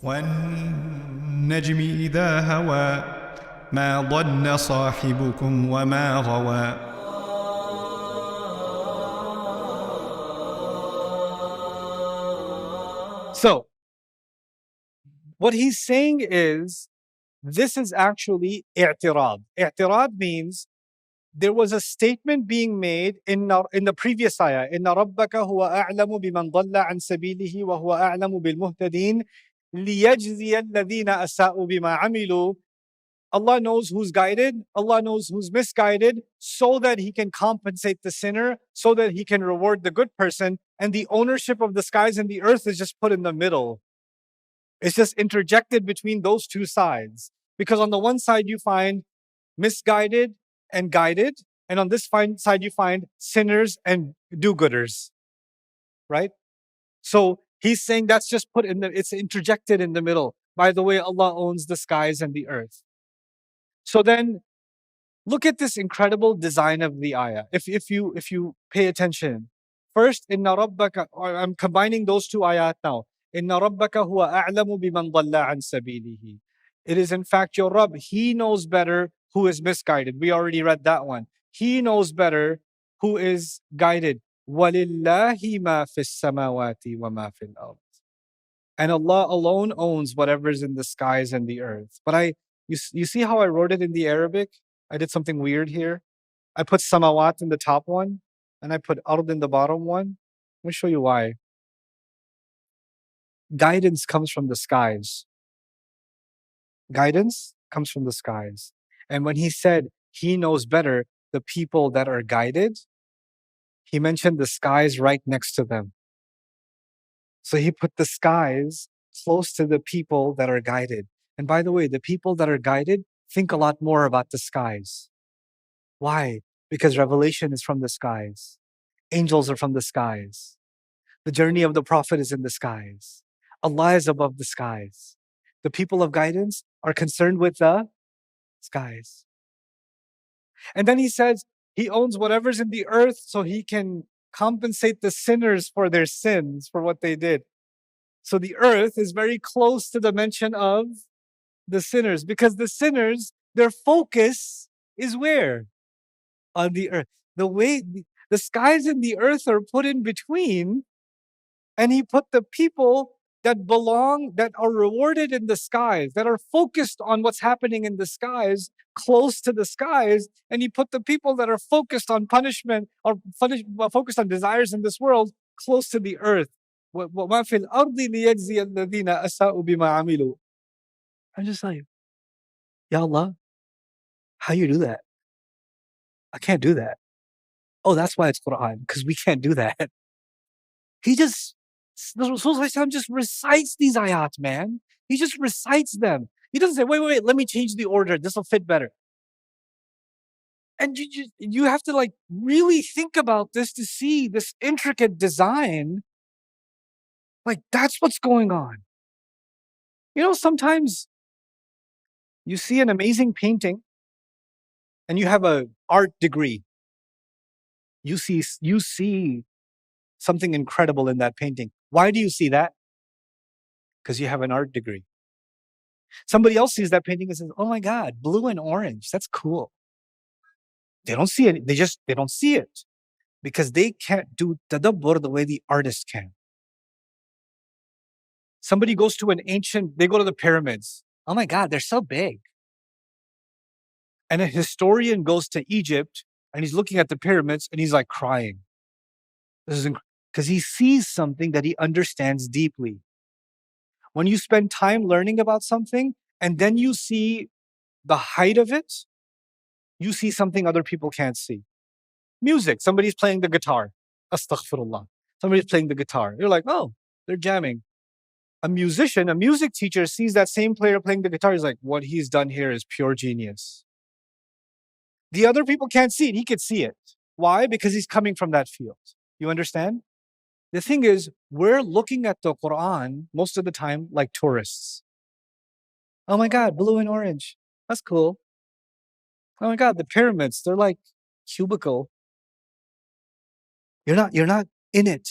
والنجم إذا هوى ما ضل صاحبكم وما غوى. So, what he's saying is, this is actually i'tirad. I'tirad means there was a statement being made in the previous ayah. Inna rabbaka huwa a'lamu biman dhalla an sabilihi wa huwa a'lamu bil muhtadin liyajziya alladhina asa'u bima amilu. Allah knows who's guided, Allah knows who's misguided, so that He can compensate the sinner, so that He can reward the good person. And the ownership of the skies and the earth is just put in the middle. It's just interjected between those two sides. Because on the one side you find misguided and guided, and on this side you find sinners and do-gooders, right? So he's saying that's just it's interjected in the middle. By the way, Allah owns the skies and the earth. So then look at this incredible design of the ayah. If you pay attention, first, inna rabbaka, or I'm combining those two ayat now. Inna rabbaka huwa a'lamu biman dhalla an sabilihi. It is in fact your Rabb. He knows better who is misguided. We already read that one. He knows better who is guided. وَلِلَّهِ مَا فِي السَّمَاوَاتِ وَمَا فِي الْأَرْضِ. And Allah alone owns whatever is in the skies and the earth. But you see how I wrote it in the Arabic? I did something weird here. I put samawat in the top one, and I put ard in the bottom one. Let me show you why. Guidance comes from the skies. Guidance comes from the skies. And when he said he knows better the people that are guided, he mentioned the skies right next to them. So he put the skies close to the people that are guided. And by the way, the people that are guided think a lot more about the skies. Why? Because revelation is from the skies. Angels are from the skies. The journey of the Prophet is in the skies. Allah is above the skies. The people of guidance are concerned with the skies. And then he says, he owns whatever's in the earth so he can compensate the sinners for their sins, for what they did. So the earth is very close to the mention of the sinners, because the sinners, their focus is where? On the earth. The skies and the earth are put in between, and he put the people that are rewarded in the skies, that are focused on what's happening in the skies, close to the skies, and he put the people that are focused on punishment or focused on desires in this world close to the earth. وَمَا فِي الْأَرْضِ لِيَجْزِيَ الَّذِينَ أَسَاءُوا بِمَا عَمِلُوا. I'm just like, Ya Allah, how you do that? I can't do that. Oh, that's why it's Quran, because we can't do that. The Rasul just recites these ayat, man. He just recites them. He doesn't say, wait, let me change the order. This will fit better. And you have to like really think about this to see this intricate design. Like, that's what's going on. You know, sometimes you see an amazing painting and you have an art degree. You see something incredible in that painting. Why do you see that? Because you have an art degree. Somebody else sees that painting and says, oh my God, blue and orange, that's cool. They don't see it. They don't see it because they can't do tadabbur the way the artist can. Somebody goes to they go to the pyramids. Oh my God, they're so big. And a historian goes to Egypt and he's looking at the pyramids and he's like crying. This is because he sees something that he understands deeply. When you spend time learning about something and then you see the height of it, you see something other people can't see. Music, somebody's playing the guitar. Astaghfirullah. Somebody's playing the guitar. You're like, oh, they're jamming. A musician, a music teacher sees that same player playing the guitar. He's like, what he's done here is pure genius. The other people can't see it. He could see it. Why? Because he's coming from that field. You understand? The thing is, we're looking at the Quran most of the time like tourists. Oh my God, blue and orange. That's cool. Oh my God, the pyramids, they're like cubicle. You're not in it.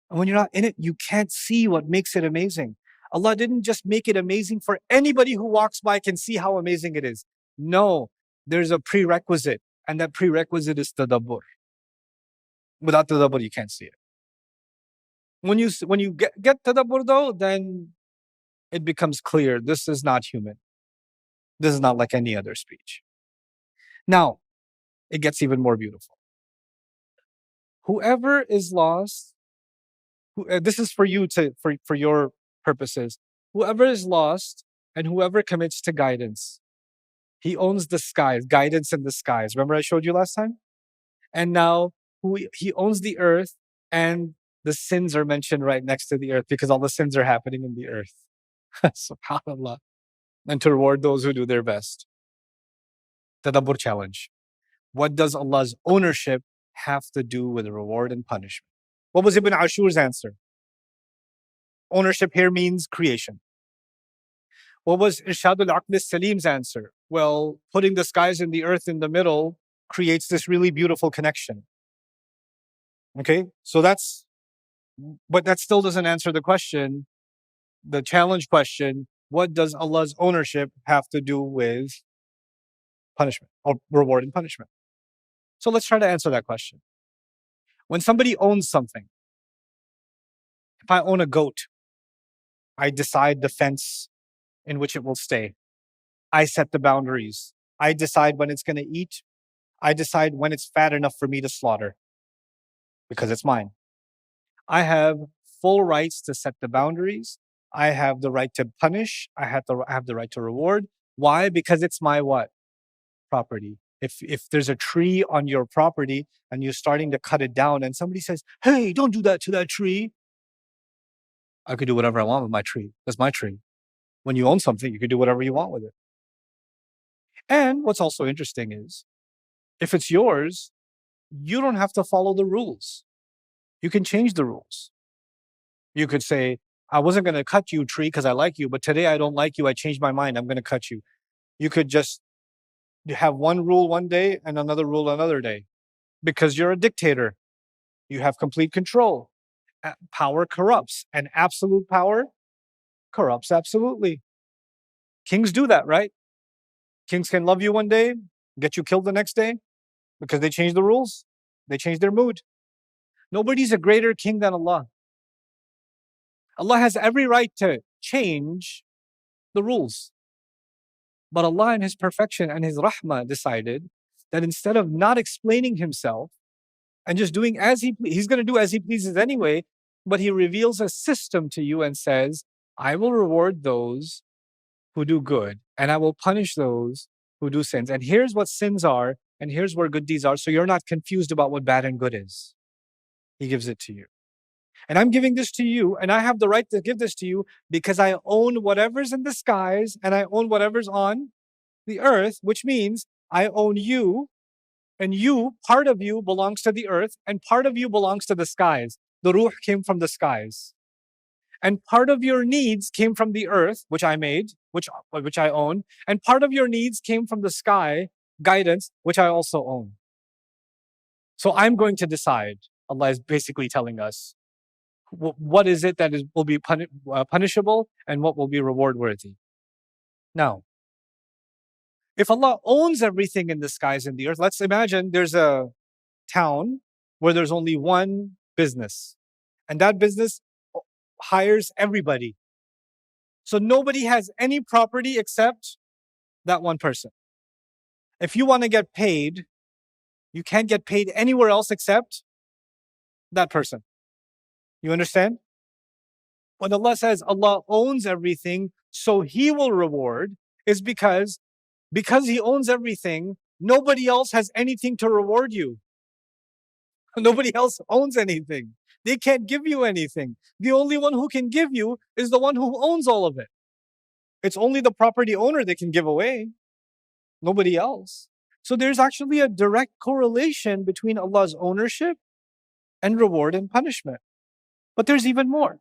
And when you're not in it, you can't see what makes it amazing. Allah didn't just make it amazing for anybody who walks by can see how amazing it is. No, there's a prerequisite, and that prerequisite is tadabbur. Without tadabbur, you can't see it. When you get tadabbur though, then it becomes clear this is not human. This is not like any other speech. Now, it gets even more beautiful. Whoever is lost, this is for you for your purposes. Whoever is lost and whoever commits to guidance, he owns the skies, guidance in the skies. Remember I showed you last time? And now he owns the earth, and the sins are mentioned right next to the earth because all the sins are happening in the earth. SubhanAllah. And to reward those who do their best. Tadabbur challenge. What does Allah's ownership have to do with reward and punishment? What was Ibn Ashur's answer? Ownership here means creation. What was Irshadul Aql Salim's answer? Well, putting the skies and the earth in the middle creates this really beautiful connection. Okay, so but that still doesn't answer the question, the challenge question, what does Allah's ownership have to do with punishment or reward and punishment? So let's try to answer that question. When somebody owns something, if I own a goat, I decide the fence in which it will stay. I set the boundaries. I decide when it's going to eat. I decide when it's fat enough for me to slaughter because it's mine. I have full rights to set the boundaries. I have the right to punish. I have the right to reward. Why? Because it's my what? Property. If there's a tree on your property and you're starting to cut it down and somebody says, hey, don't do that to that tree. I could do whatever I want with my tree. That's my tree. When you own something, you can do whatever you want with it. And what's also interesting is, if it's yours, you don't have to follow the rules. You can change the rules. You could say, I wasn't going to cut you, tree, because I like you, but today I don't like you. I changed my mind. I'm going to cut you. You could just have one rule one day and another rule another day because you're a dictator. You have complete control. Power corrupts, and absolute power corrupts absolutely. Kings do that, right? Kings can love you one day, get you killed the next day because they change the rules. They change their mood. Nobody's a greater king than Allah. Allah has every right to change the rules. But Allah in His perfection and His rahmah decided that instead of not explaining Himself and just doing as He's going to do as He pleases anyway, but He reveals a system to you and says, I will reward those who do good, and I will punish those who do sins. And here's what sins are, and here's where good deeds are, so you're not confused about what bad and good is. He gives it to you. And I'm giving this to you, and I have the right to give this to you because I own whatever's in the skies and I own whatever's on the earth, which means I own you, and you, part of you belongs to the earth, and part of you belongs to the skies. The ruh came from the skies. And part of your needs came from the earth, which I made, which I own, and part of your needs came from the sky, guidance, which I also own. So I'm going to decide, Allah is basically telling us, what is it that will be punishable and what will be reward worthy. Now, if Allah owns everything in the skies and the earth, let's imagine there's a town where there's only one business, and that business hires everybody. So nobody has any property except that one person. If you want to get paid, you can't get paid anywhere else except that person. You understand? When Allah says Allah owns everything, so He will reward, is because He owns everything, nobody else has anything to reward you. Nobody else owns anything. They can't give you anything. The only one who can give you is the one who owns all of it. It's only the property owner that can give away, nobody else. So there's actually a direct correlation between Allah's ownership and reward and punishment. But there's even more.